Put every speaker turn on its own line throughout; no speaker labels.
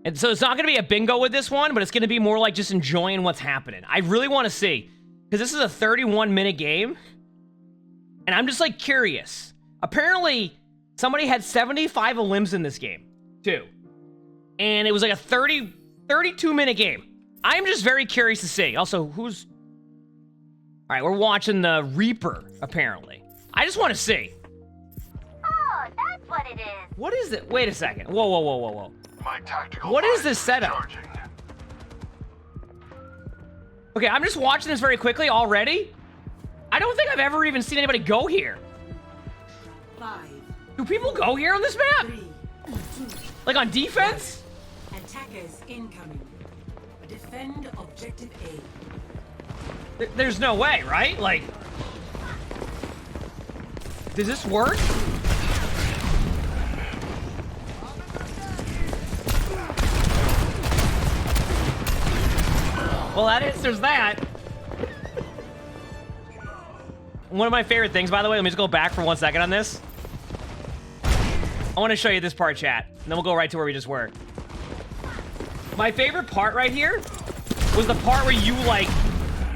And so it's not going to be a bingo with this one, but it's going to be more like just enjoying what's happening. I really want to see, because this is a 31-minute game, and I'm just, like, curious. Apparently, somebody had 75 limbs in this game, too. And it was like a 32-minute game. I'm just very curious to see. Also, who's... All right, we're watching the Reaper, apparently. I just want to see.
Oh, that's what it is.
What is it? Wait a second. Whoa, whoa, whoa, whoa, whoa.
My tactical
What is this setup?
charging.
Okay, I'm just watching this very quickly already. I don't think I've ever even seen anybody go here.
5,
Do people go here on this map?
3, 2.
Like on defense?
Attackers incoming. Defend objective A.
There's no way, right? Like, does this work? Well, that answers that. One of my favorite things, by the way, let me just go back for 1 second on this. I want to show you this part, chat, and then we'll go right to where we just were. My favorite part right here was the part where you, like,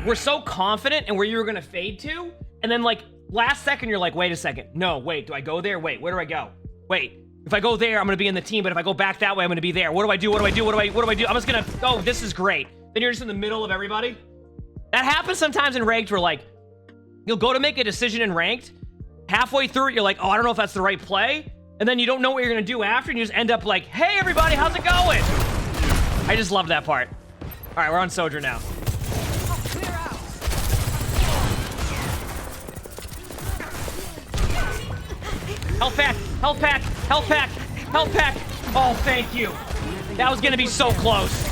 were so confident and where you were going to fade to, and then, like, last second, you're like, wait a second. No, wait, do I go there? Wait, where do I go? Wait, if I go there, I'm going to be in the team, but if I go back that way, I'm going to be there. What do I do? What do I do? What do I do? I'm just going to, oh, this is great. Then you're just in the middle of everybody. That happens sometimes in ranked where, like, you'll go to make a decision in ranked. Halfway through it, you're like, oh, I don't know if that's the right play. And then you don't know what you're going to do after, and you just end up like, hey, everybody, how's it going? I just love that part. All right, we're on Soldier now. Health pack, health pack, health pack, health pack. Oh, thank you. That was going to be so close.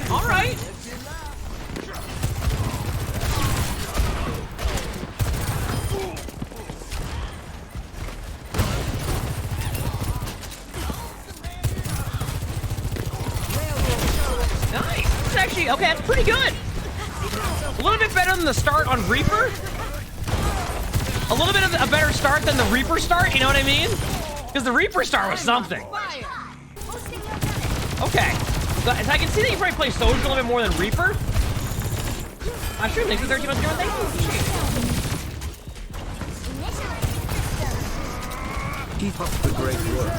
All right. Nice. It's actually, okay, that's pretty good. A little bit better than the start on Reaper. A little bit of a better start than the Reaper start, you know what I mean? Because the Reaper start was something. Okay. So I can see that you probably play Soldier a little bit more than Reaper. Sure, thanks for 13 months. Thank you.
Keep up the great work.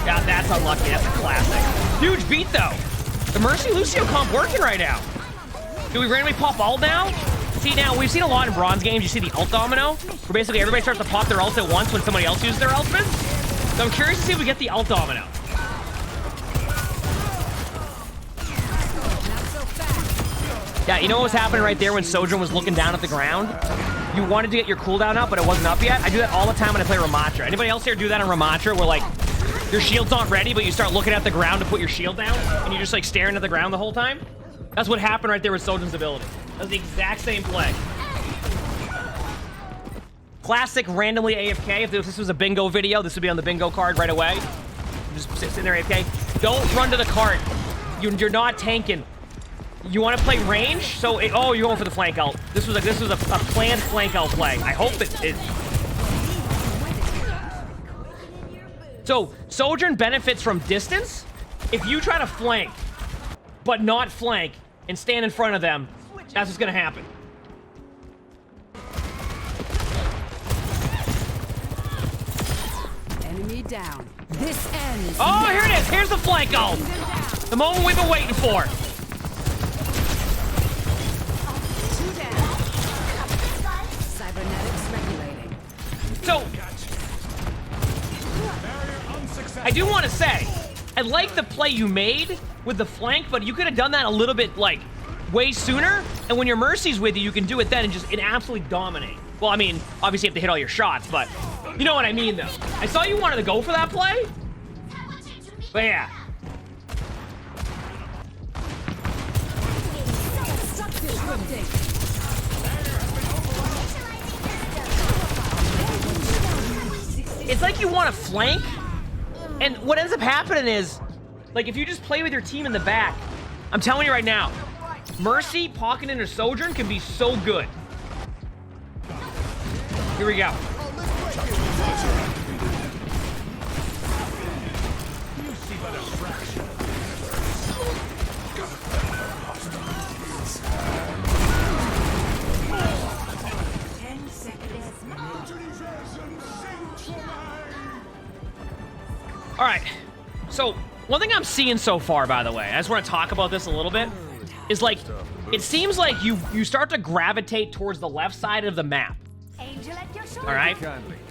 Yeah, that's unlucky. That's a classic. Huge beat, though. The Mercy Lucio comp working right now. Do we randomly pop ult now? See, now, we've seen a lot in bronze games. You see the ult domino, where basically everybody starts to pop their ult at once when somebody else uses their ultimate. So I'm curious to see if we get the ult domino. Yeah, you know what was happening right there when Sojourn was looking down at the ground? You wanted to get your cooldown up, but it wasn't up yet. I do that all the time when I play Ramattra. Anybody else here do that on Ramattra where, like, your shield's not ready, but you start looking at the ground to put your shield down, and you're just, like, staring at the ground the whole time? That's what happened right there with Sojourn's ability. That was the exact same play. Classic randomly AFK. If this was a bingo video, this would be on the bingo card right away. Just sitting there AFK. Don't run to the cart. You're not tanking. You want to play range? So, oh, you're going for the flank ult. This was a planned flank ult play. I hope it. So, Sojourn benefits from distance. If you try to flank, but not flank, and stand in front of them, that's what's gonna happen.
Enemy down. This ends.
Oh, here it is. Here's the flank ult. The moment we've been waiting for.
Cybernetics regulating.
So, I do want to say, I like the play you made with the flank, but you could have done that a little bit, like, way sooner. And when your Mercy's with you, you can do it then and just absolutely dominate. Well, I mean, obviously you have to hit all your shots, but you know what I mean, though. I saw you wanted to go for that play. But yeah. It's like you want to flank, And what ends up happening is, like, if you just play with your team in the back, I'm telling you right now, Mercy pocketing a Sojourn can be so good. Here we go. All right, so one thing I'm seeing so far, by the way, I just want to talk about this a little bit, is like, it seems like you start to gravitate towards the left side of the map.
Angel at your shoulder.
All right,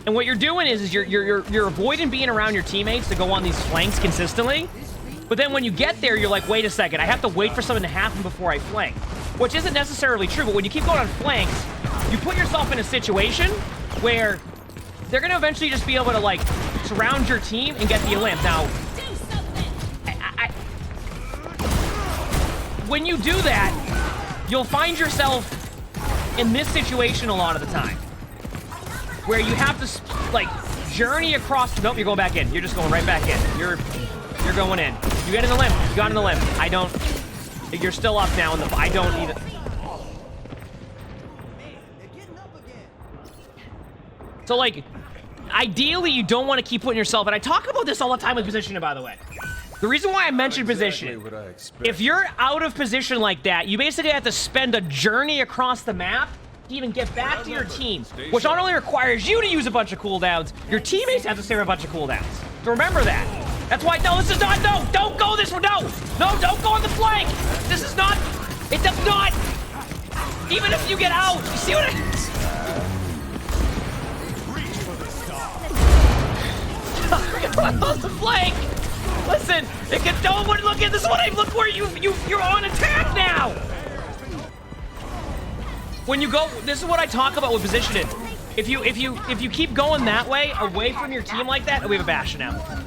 and what you're doing is you're avoiding being around your teammates to go on these flanks consistently. But then when you get there, you're like, wait a second, I have to wait for something to happen before I flank, which isn't necessarily true. But when you keep going on flanks, you put yourself in a situation where they're gonna eventually just be able to like surround your team and get the limp. Now, when you do that, you'll find yourself in this situation a lot of the time, where you have to like journey across. Nope, you're going back in. You're just going right back in. You're going in. You get in the limp. You got in the limp. I don't. You're still up now in the. I don't need it. So like, ideally, you don't want to keep putting yourself. And I talk about this all the time with positioning, by the way. The reason why I mentioned positioning, if you're out of position like that, you basically have to spend a journey across the map to even get back to your team, which not only requires you to use a bunch of cooldowns, your teammates have to save a bunch of cooldowns. So remember that. That's why, no, this is not, no, don't go this way, no, don't go on the flank. This is not, it does not, even if you get out, you see what I... on the flank. Listen, it can, don't look at this one. Look where you're on attack now. When you go, this is what I talk about with positioning. If you keep going that way, away from your team like that, we have a Bastion now.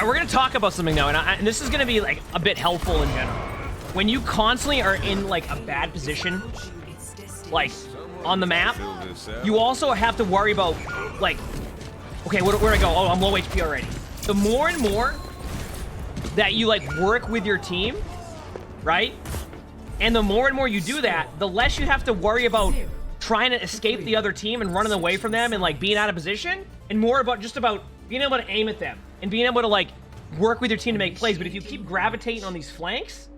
We're gonna talk about something now, and this is gonna be like a bit helpful in general. When you constantly are in like a bad position, like on the map, you also have to worry about like, okay, where do I go? Oh, I'm low HP already. The more and more that you like work with your team, right? And the more and more you do that, the less you have to worry about trying to escape the other team and running away from them and like being out of position, and more about just about being able to aim at them and being able to like work with your team to make plays. But if you keep gravitating on these flanks,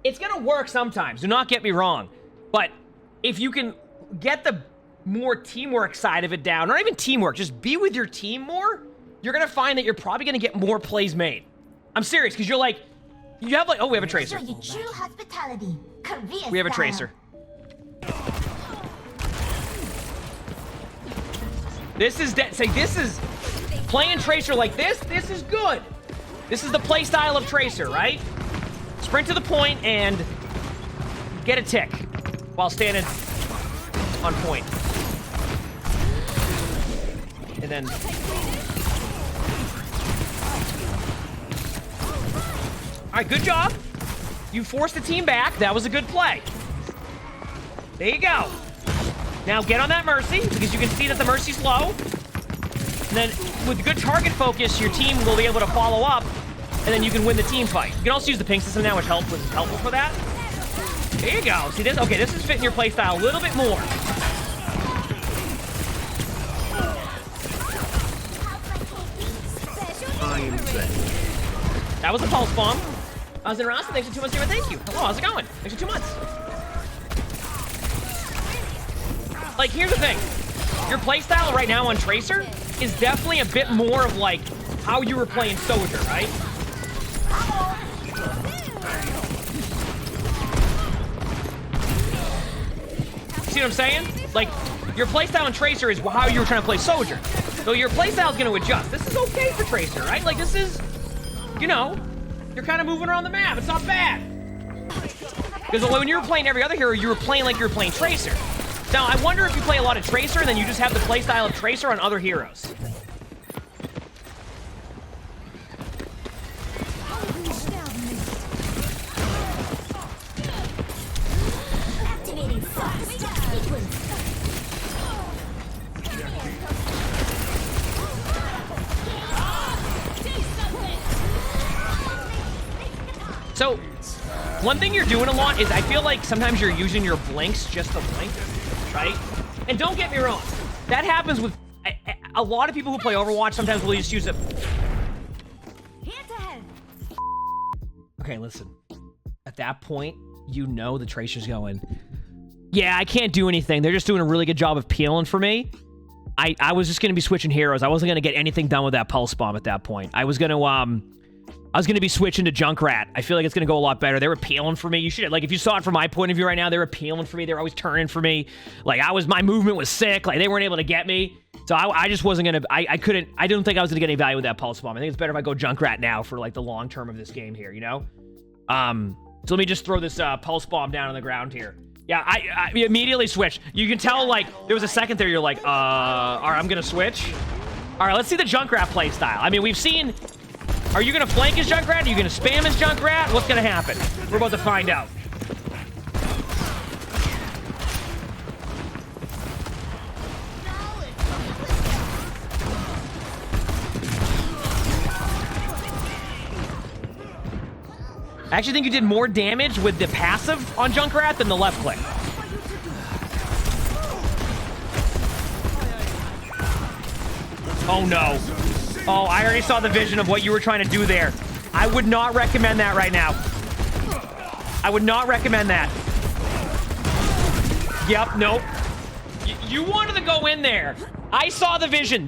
it's gonna work sometimes, do not get me wrong. But if you can get the more teamwork side of it down, not even teamwork, just be with your team more, you're gonna find that you're probably gonna get more plays made. I'm serious, because you're like, you have like, oh, we have a Tracer.
Show you true hospitality. Korea
We have a
style.
Tracer. This is say this is playing Tracer like this. This is good. This is the play style of Tracer, right? Sprint to the point and get a tick while standing on point. And then all right, good job. You forced the team back. That was a good play. There you go. Now get on that Mercy, because you can see that the Mercy's low. And then with good target focus, your team will be able to follow up, and then you can win the team fight. You can also use the ping system now, which was helpful for that. There you go. See this? Okay, this is fitting your playstyle a little bit more. That was a pulse bomb. I was in Rasta. Thanks for 2 months here. Thank you. Hello, how's it going? Thanks for 2 months. Like, here's the thing. Your playstyle right now on Tracer is definitely a bit more of like how you were playing Soldier, right? See what I'm saying? Like, your playstyle on Tracer is how you were trying to play Soldier. So your playstyle is going to adjust. This is okay for Tracer, right? Like, this is, you know, you're kind of moving around the map. It's not bad. Because when you were playing every other hero, you were playing like you were playing Tracer. Now, I wonder if you play a lot of Tracer and then you just have the playstyle of Tracer on other heroes.
Activating fast sequence.
So, one thing you're doing a lot is I feel like sometimes you're using your blinks just to blink, right? And don't get me wrong, that happens with a lot of people who play Overwatch. Sometimes will just use it.
Hands ahead.
Okay, listen. At that point, you know the Tracer's going, yeah, I can't do anything. They're just doing a really good job of peeling for me. I was just going to be switching heroes. I wasn't going to get anything done with that pulse bomb at that point. I was going to be switching to Junkrat. I feel like it's going to go a lot better. They were peeling for me. You should, like, if you saw it from my point of view right now, they were peeling for me. They were always turning for me. Like, my movement was sick. Like, they weren't able to get me. So I just wasn't going to, I didn't think I was going to get any value with that pulse bomb. I think it's better if I go Junkrat now for, like, the long term of this game here, you know? So let me just throw this pulse bomb down on the ground here. Yeah, I immediately switched. You can tell, like, there was a second there, you're like, all right, I'm going to switch. All right, let's see the Junkrat playstyle. I mean, we've seen... Are you going to flank as Junkrat? Are you going to spam as Junkrat? What's going to happen? We're about to find out. I actually think you did more damage with the passive on Junkrat than the left click. Oh no. Oh, I already saw the vision of what you were trying to do there. I would not recommend that right now. I would not recommend that. Yep, nope. You wanted to go in there. I saw the vision.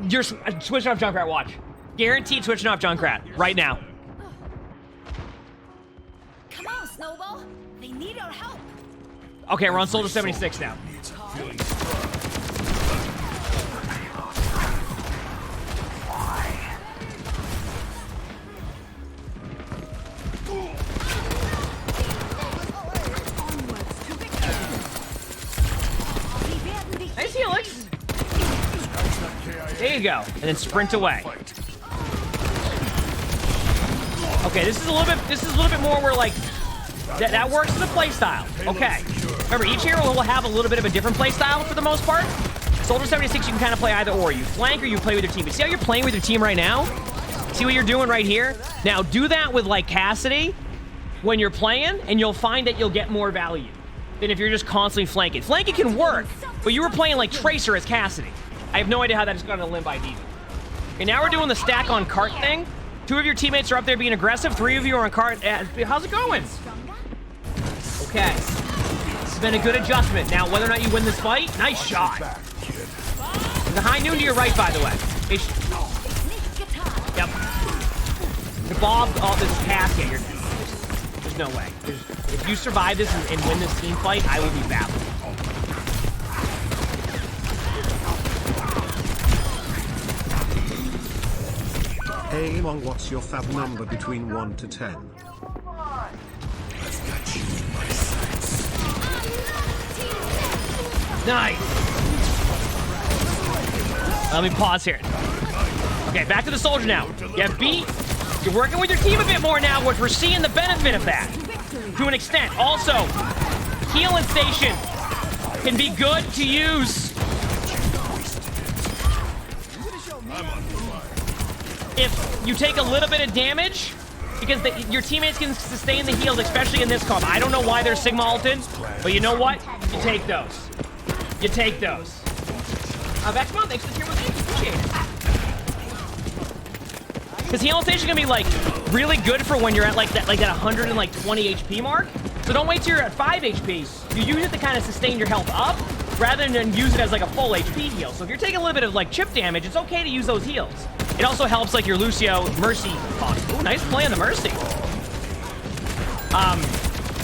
You're switching off Junkrat, watch. Guaranteed switching off Junkrat right now.
Come on, Snowball. They need our help.
Okay, we're on Soldier 76 now. Nice Helix. There you go. And then sprint away. Okay, this is a little bit more where, like, that works in the playstyle. Okay. Remember, each hero will have a little bit of a different playstyle for the most part. Soldier 76, you can kind of play either or. You flank or you play with your team. But see how you're playing with your team right now? See what you're doing right here? Now, do that with, like, Cassidy when you're playing, and you'll find that you'll get more value than if you're just constantly flanking. Flanking can work, but you were playing like Tracer as Cassidy. I have no idea how that just got on a limb by Diva. Okay, now we're doing the stack on cart thing. 2 of your teammates are up there being aggressive. 3 of you are on cart. How's it going? Okay. It's been a good adjustment. Now, whether or not you win this fight, nice shot. There's a high noon to your right, by the way. Yep. The Bob, oh, this is Cassia. There's no way. If you survive this and win this team fight, I will be baffled.
Hey emongg, what's your fab number between 1 to 10?
Nice. Let me pause here. Okay, back to the soldier now. Yeah, B, you're working with your team a bit more now, which we're seeing the benefit of that to an extent. Also, healing station can be good to use. If you take a little bit of damage, because your teammates can sustain the heals, especially in this comp. I don't know why they're Sigma ulted, but you know what? You take those. You take those. Vexmon, thanks for the tier with me. Appreciate it. Because healing station is gonna be like really good for when you're at like that 120 HP mark. So don't wait till you're at 5 HP. You use it to kind of sustain your health up, rather than use it as like a full HP heal. So if you're taking a little bit of like chip damage, it's okay to use those heals. It also helps like your Lucio Mercy cost. Ooh, nice play on the Mercy.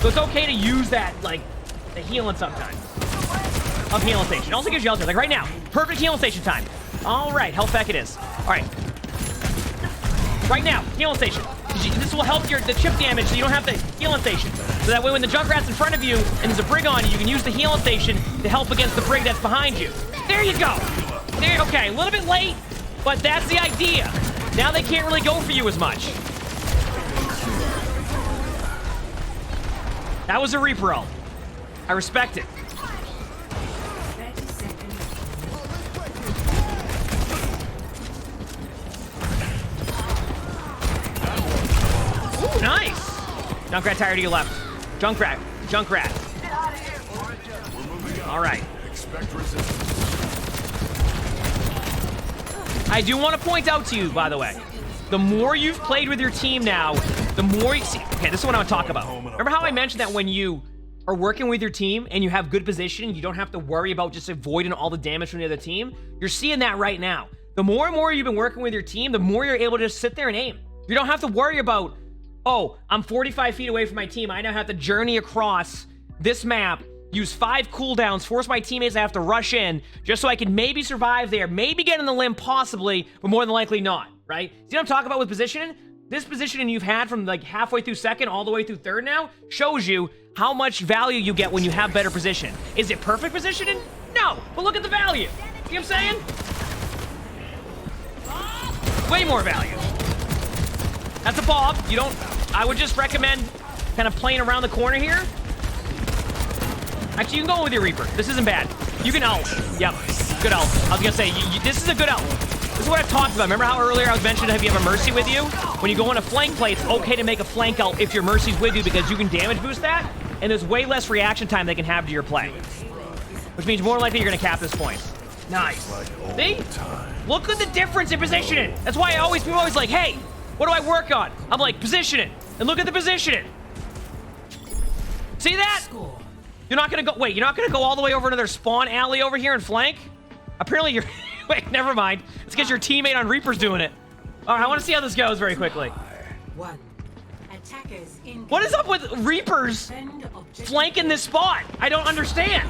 So it's okay to use that, like, the healing sometimes. Of healing station. It also gives you health. Like right now, perfect healing station time. All right, health pack it is. All right. Right now, healing station. This will help the chip damage so you don't have the healing station. So that way when the Junkrat's in front of you and there's a Brig on you, you can use the healing station to help against the Brig that's behind you. There you go. There, okay, a little bit late, but that's the idea. Now they can't really go for you as much. That was a Reaper ult. I respect it.
30 seconds.
Ooh, nice. Junkrat tired to your left. Junkrat. All right. I do want to point out to you, by the way, the more you've played with your team now, the more you see. Okay, this is what I want to talk about. Remember how I mentioned that when you are working with your team and you have good position, you don't have to worry about just avoiding all the damage from the other team? You're seeing that right now. The more and more you've been working with your team, the more you're able to just sit there and aim. You don't have to worry about, oh, I'm 45 feet away from my team. I now have to journey across this map, use 5 cooldowns, force my teammates to have to rush in just so I can maybe survive there, maybe get in the limb possibly, but more than likely not, right? See what I'm talking about with positioning? This positioning you've had from like halfway through second all the way through third now shows you how much value you get when you have better position. Is it perfect positioning? No, but look at the value. See what I'm saying? Way more value. That's a Bob. You don't, I would just recommend kind of playing around the corner here. Actually, you can go with your Reaper. This isn't bad. You can ult. Yep, good ult. I was gonna say, this is a good ult. This is what I've talked about. Remember how earlier I was mentioning if you have a Mercy with you? When you go on a flank play, it's okay to make a flank ult if your Mercy's with you because you can damage boost that, and there's way less reaction time they can have to your play. Which means more likely you're gonna cap this point. Nice. See? Look at the difference in positioning. That's why people always like, hey, what do I work on? I'm like, positioning. And look at the positioning. See that? You're not gonna go, wait, you're not gonna go all the way over to their spawn alley over here and flank? Apparently you're, wait, never mind. It's because your teammate on Reaper's doing it. All right, I wanna see how this goes very quickly. What is up with Reapers flanking this spot? I don't understand.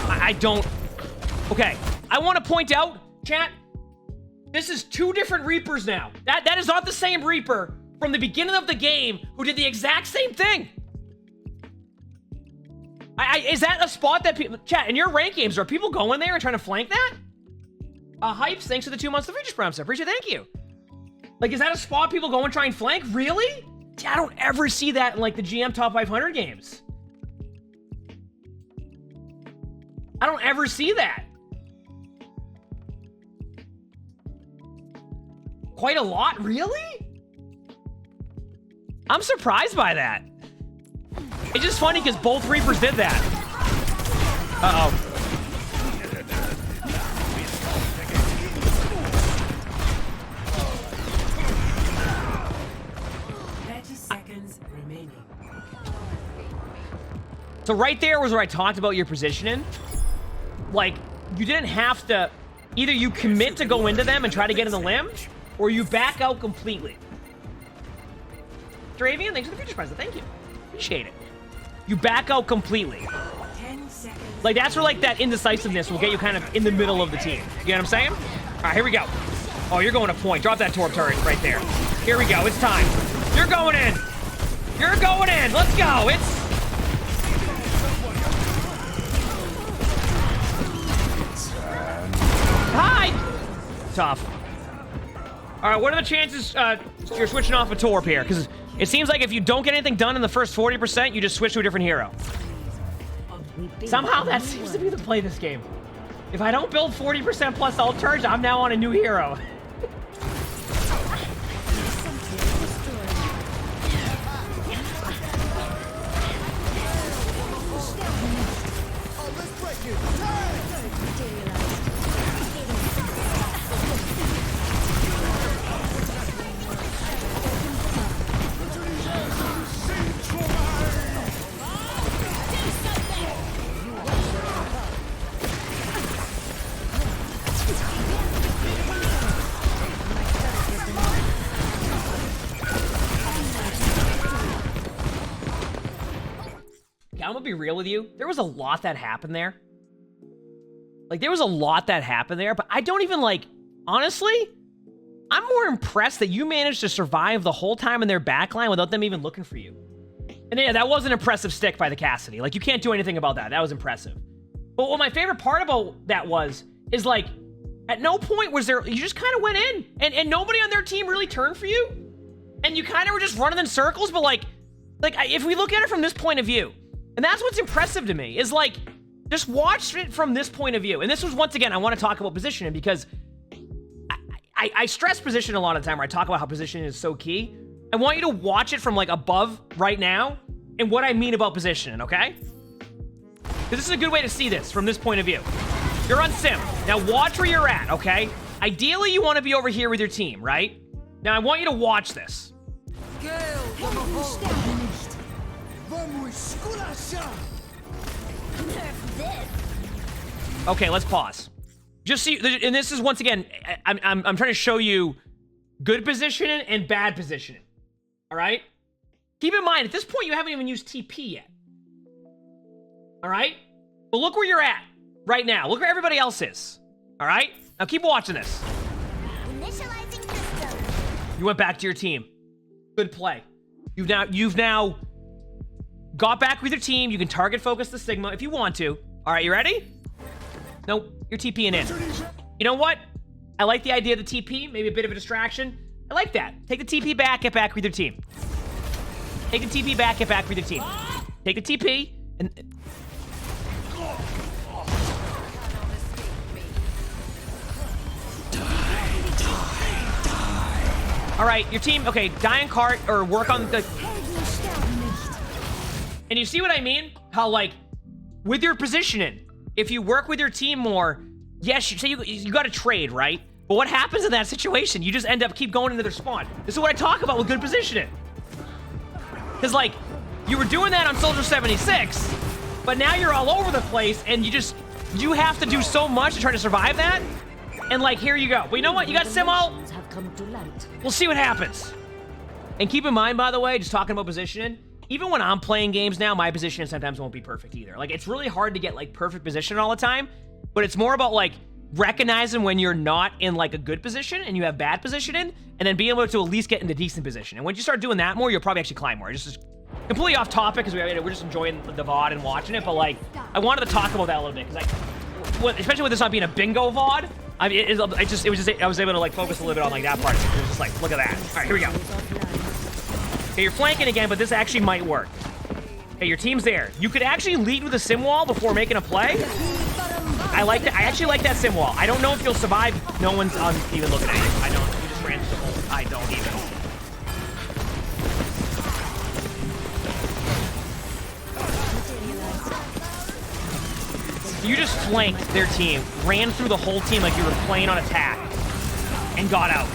I don't, okay. I wanna point out, chat, this is 2 different Reapers now. That is not the same Reaper from the beginning of the game who did the exact same thing. Is that a spot that people, chat, in your rank games, are people going there and trying to flank that? Hypes, thanks for the 2 months of Features Prime, so appreciate it, thank you. Like, is that a spot people go and try and flank? Really? I don't ever see that in like the GM Top 500 games. I don't ever see that. Quite a lot, really? I'm surprised by that. It's just funny because both Reapers did that. Uh-oh.
30 seconds remaining.
So right there was where I talked about your positioning. Like, you didn't have to, either you commit to go into them and try to get in the limb, or you back out completely. Dravian, thanks for the Features Prize, thank you. Appreciate it. You back out completely.
10 seconds.
Like, that's where, like, that indecisiveness will get you kind of in the middle of the team. You know what I'm saying? All right, here we go. Oh, you're going to point. Drop that Torp turret right there. Here we go. It's time. You're going in. You're going in. Let's go. It's... Hi! Tough. All right, what are the chances you're switching off a Torp here? Because it seems like if you don't get anything done in the first 40%, you just switch to a different hero. Somehow that seems to be the play this game. If I don't build 40% plus ult charge, I'm now on a new hero. I'm gonna be real with you. There was a lot that happened there. Like, there was a lot that happened there, but I don't even, like, honestly, I'm more impressed that you managed to survive the whole time in their backline without them even looking for you. And yeah, that was an impressive stick by the Cassidy. Like, you can't do anything about that. That was impressive. But what my favorite part about that is like, at no point was there, you just kind of went in, and nobody on their team really turned for you. And you kind of were just running in circles, but like, if we look at it from this point of view, and that's what's impressive to me, is like, just watch it from this point of view. And this was, once again, I want to talk about positioning because I stress position a lot of the time where I talk about how positioning is so key. I want you to watch it from like above right now and what I mean about positioning, okay? Because this is a good way to see this from this point of view. You're on Sim. Now watch where you're at, okay? Ideally, you want to be over here with your team, right? Now I want you to watch this. Okay, let's pause. Just see, and this is once again, I'm trying to show you good positioning and bad positioning. All right? Keep in mind, at this point, you haven't even used TP yet. All right? But look where you're at right now. Look where everybody else is. All right? Now keep watching this.
Initializing system.
You went back to your team. Good play. You've now got back with your team. You can target focus the Sigma if you want to. All right, you ready? Nope, you're TPing in. You know what? I like the idea of the TP, maybe a bit of a distraction. I like that. Take the TP back, get back with your team. Take the TP back, get back with your team. Take the TP, and... All right, your team, okay, die in cart or work on the... And you see what I mean? How, like, with your positioning, if you work with your team more, yes, you say you got to trade, right? But what happens in that situation? You just end up keep going into their spawn. This is what I talk about with good positioning. Because, like, you were doing that on Soldier 76, but now you're all over the place, and you have to do so much to try to survive that. And, like, here you go. But you know what? You got Simul. We'll see what happens. And keep in mind, by the way, just talking about positioning, even when I'm playing games now, my positioning sometimes won't be perfect either. Like, it's really hard to get, like, perfect position all the time, but it's more about, like, recognizing when you're not in, like, a good position and you have bad positioning, and then being able to at least get into decent position. And once you start doing that more, you'll probably actually climb more. It's just completely off topic because we're just enjoying the VOD and watching it, but, like, I wanted to talk about that a little bit because, especially with this not being a bingo VOD, I mean, I was able to, like, focus a little bit on, like, that part. It was just like, look at that. All right, here we go. Okay, you're flanking again, but this actually might work. Okay, your team's there. You could actually lead with a sim wall before making a play. I like that. I actually like that sim wall. I don't know if you'll survive. No one's even looking at you. I don't. You just ran to the hole. I don't even. You just flanked their team, ran through the whole team like you were playing on attack, and got out.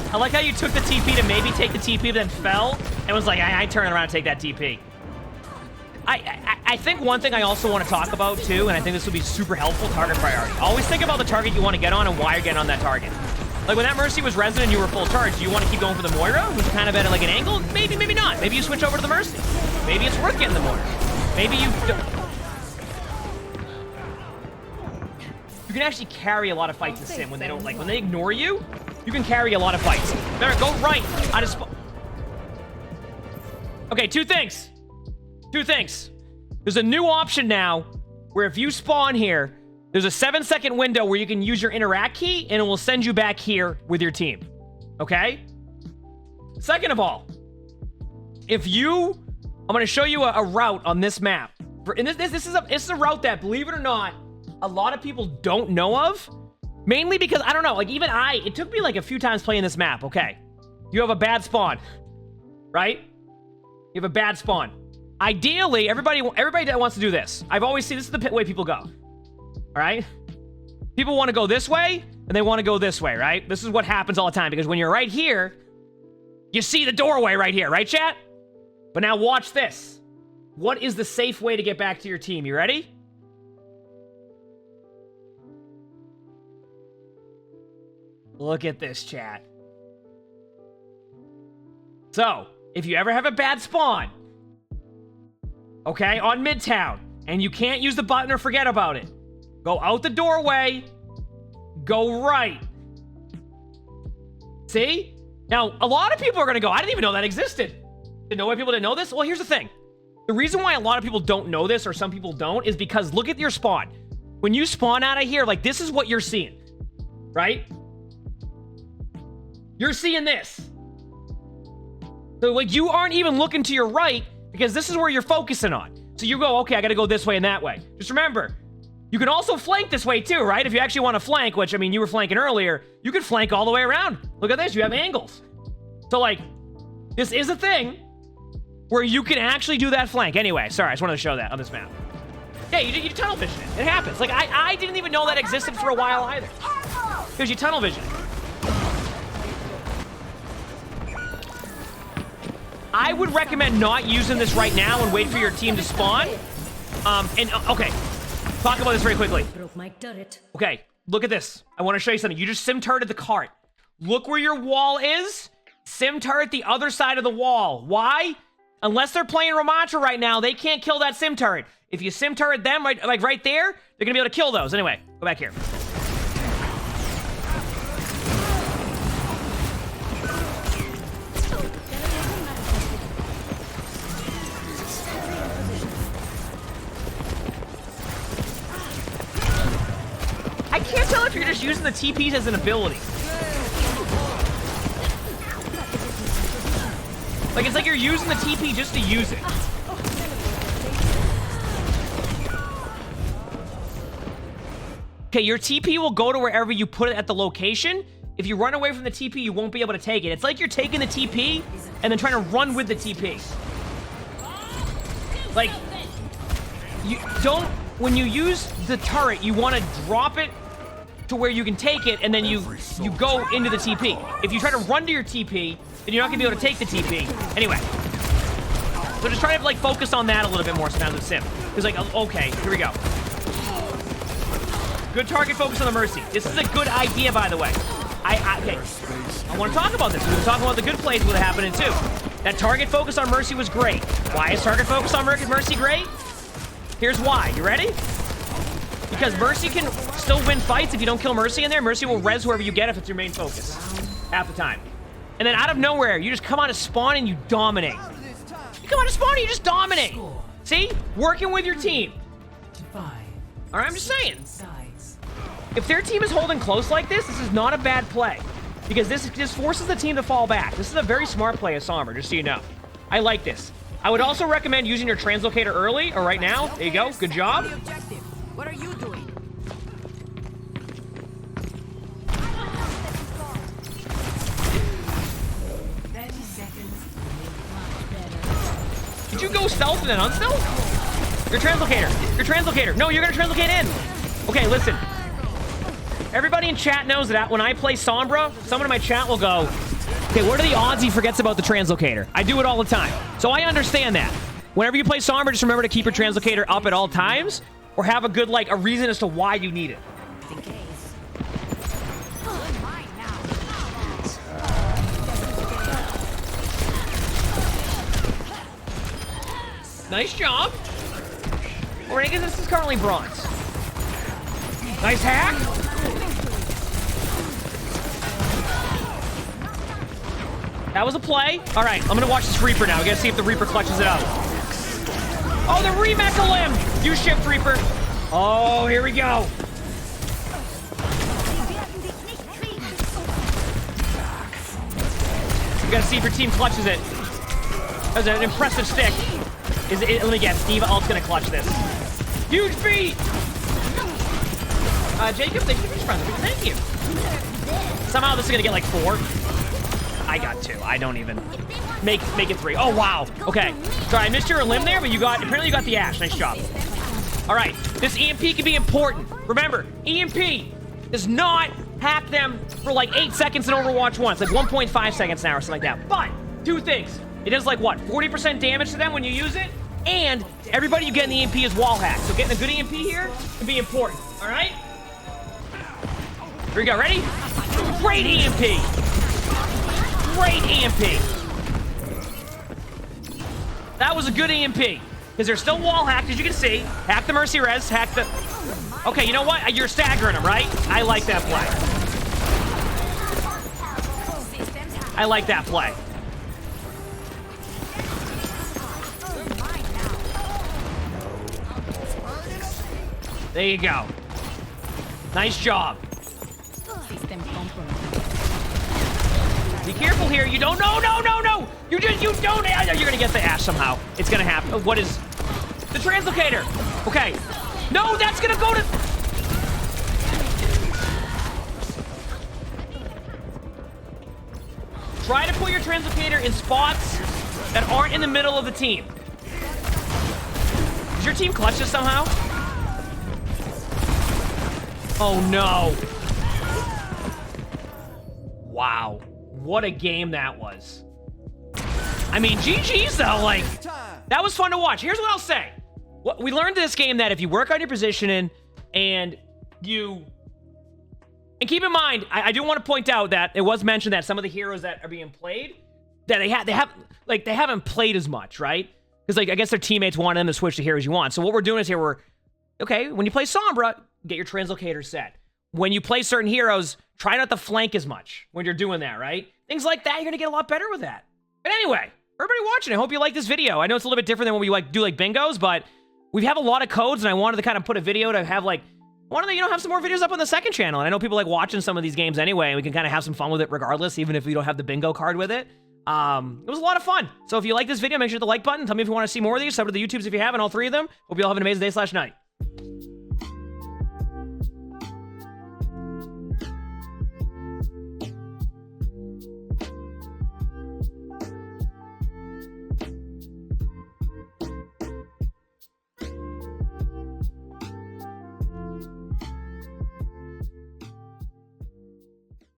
I like how you took the TP to maybe take the TP, then fell, and was like, I turn around and take that TP. I think one thing I also want to talk about, too, and I think this will be super helpful, target priority. Always think about the target you want to get on and why you're getting on that target. Like, when that Mercy was resident and you were full charge, do you want to keep going for the Moira, who's kind of at, like, an angle? Maybe, maybe not. Maybe you switch over to the Mercy. Maybe it's worth getting the Moira. Maybe you can actually carry a lot of fights in Sim when they don't, like, when they ignore you. You can carry a lot of fights. There, go right. I just... Okay, two things. Two things. There's a new option now where if you spawn here, there's a 7-second window where you can use your interact key and it will send you back here with your team. Okay? Second of all, if you... I'm going to show you a route on this map. And this is a route that, believe it or not, a lot of people don't know of. Mainly because, I don't know, like, even it took me, like, a few times playing this map, okay? You have a bad spawn, right? You have a bad spawn. Ideally, everybody that wants to do this, I've always seen, this is the way people go. All right? People want to go this way, and they want to go this way, right? This is what happens all the time, because when you're right here, you see the doorway right here, right, chat? But now watch this. What is the safe way to get back to your team? You ready? Look at this, chat. So, if you ever have a bad spawn, okay, on Midtown, and you can't use the button or forget about it, go out the doorway, go right. See? Now, a lot of people are going to go, I didn't even know that existed. Didn't know why people didn't know this? Well, here's the thing. The reason why a lot of people don't know this, or some people don't, is because look at your spawn. When you spawn out of here, like, this is what you're seeing, right? You're seeing this. So, like, you aren't even looking to your right, because this is where you're focusing on. So you go, okay, I got to go this way and that way. Just remember, you can also flank this way too, right? If you actually want to flank, which, I mean, you were flanking earlier, you could flank all the way around. Look at this, you have angles. So, like, this is a thing where you can actually do that flank. Anyway, sorry, I just wanted to show that on this map. Yeah, you tunnel vision it. It happens. Like, I didn't even know that existed for a while either. Because you tunnel vision it. I would recommend not using this right now and wait for your team to spawn. Okay, talk about this very quickly.
Broke my turret.
Okay, look at this. I want to show you something. You just sim turreted the cart. Look where your wall is. Sim turret the other side of the wall. Why? Unless they're playing Ramatra right now, they can't kill that sim turret. If you sim turret them, like right there, they're gonna be able to kill those. Anyway, go back here. I can't tell if you're just using the TPs as an ability. Like, it's like you're using the TP just to use it. Okay, your TP will go to wherever you put it at the location. If you run away from the TP, you won't be able to take it. It's like you're taking the TP and then trying to run with the TP. Like, you don't... When you use the turret, you want to drop it to where you can take it, and then you go into the TP. If you try to run to your TP, then you're not gonna be able to take the TP. Anyway, so just try to like focus on that a little bit more sometimes with Sim. It's like, okay, here we go. Good target focus on the Mercy. This is a good idea, by the way. Okay, I want to talk about this. We've been talking about the good plays with it happening too. That target focus on Mercy was great. Why is target focus on Mercy great? Here's why. You ready? Because Mercy can still win fights if you don't kill Mercy in there. Mercy will res whoever you get if it's your main focus. Half the time. And then out of nowhere, you just come out of spawn and you dominate. You come out of spawn and you just dominate. See? Working with your team. Alright, I'm just saying. If their team is holding close like this, this is not a bad play. Because this forces the team to fall back. This is a very smart play of Somber, just so you know. I like this. I would also recommend using your translocator early, or right now. There you go. Good job.
What are you doing?
Did you go stealth and then unstealth? Your translocator. Your translocator. No, you're gonna translocate in. Okay, listen. Everybody in chat knows that when I play Sombra, someone in my chat will go, okay, what are the odds he forgets about the translocator? I do it all the time. So I understand that. Whenever you play Sombra, just remember to keep your translocator up at all times, or have a good, like, a reason as to why you need it. Nice job. Oregon, this is currently bronze. Nice hack. That was a play. All right, I'm gonna watch this Reaper now. We gotta see if the Reaper clutches it up. Oh, the remecha limb. You shift, Reaper. Oh, here we go. We gotta see if your team clutches it. That was an impressive stick. Let me guess, Steve Alt's gonna clutch this. Huge beat! Jacob, thank you for your friends. Thank you. Somehow this is gonna get like 4. I got 2. I don't even make it 3. Oh wow. Okay. Sorry, I missed your limb there, but apparently you got the Ash. Nice job. All right, this EMP can be important. Remember, EMP does not hack them for like 8 seconds in Overwatch 1. It's like 1.5 seconds now or something like that. But, two things. It does like, what, 40% damage to them when you use it? And everybody you get in the EMP is wall hacked. So getting a good EMP here can be important, all right? Here we go, ready? Great EMP! Great EMP! That was a good EMP. Because they're still wall hacked, as you can see. Hack the Mercy Res, hack the... Okay, you know what? You're staggering them, right? I like that play. I like that play. There you go. Nice job. Be careful here. You don't... No, no, no, no! You don't... You're gonna get the Ash somehow. It's gonna happen. What is... The translocator. Okay. No, that's gonna go to... Try to put your translocator in spots that aren't in the middle of the team. Does your team clutch this somehow? Oh, no. Wow. What a game that was. I mean, GG's, though. Like, that was fun to watch. Here's what I'll say. We learned in this game that if you work on your positioning and you... And keep in mind, I do want to point out that it was mentioned that some of the heroes that are being played, that they haven't played as much, right? Because, like, I guess their teammates wanted them to switch to heroes you want. So what we're doing is here, okay, when you play Sombra, get your translocator set. When you play certain heroes, try not to flank as much when you're doing that, right? Things like that, you're going to get a lot better with that. But anyway, everybody watching, I hope you like this video. I know it's a little bit different than when we do bingos, but we have a lot of codes, and I wanted to kind of put a video to have like, I wanted to, have some more videos up on the second channel. And I know people like watching some of these games anyway, and we can kind of have some fun with it regardless, even if we don't have the bingo card with it. It was a lot of fun. So if you like this video, make sure to hit the like button. Tell me if you want to see more of these. Sub to the YouTubes if you have, and all 3 of them. Hope you all have an amazing day/night.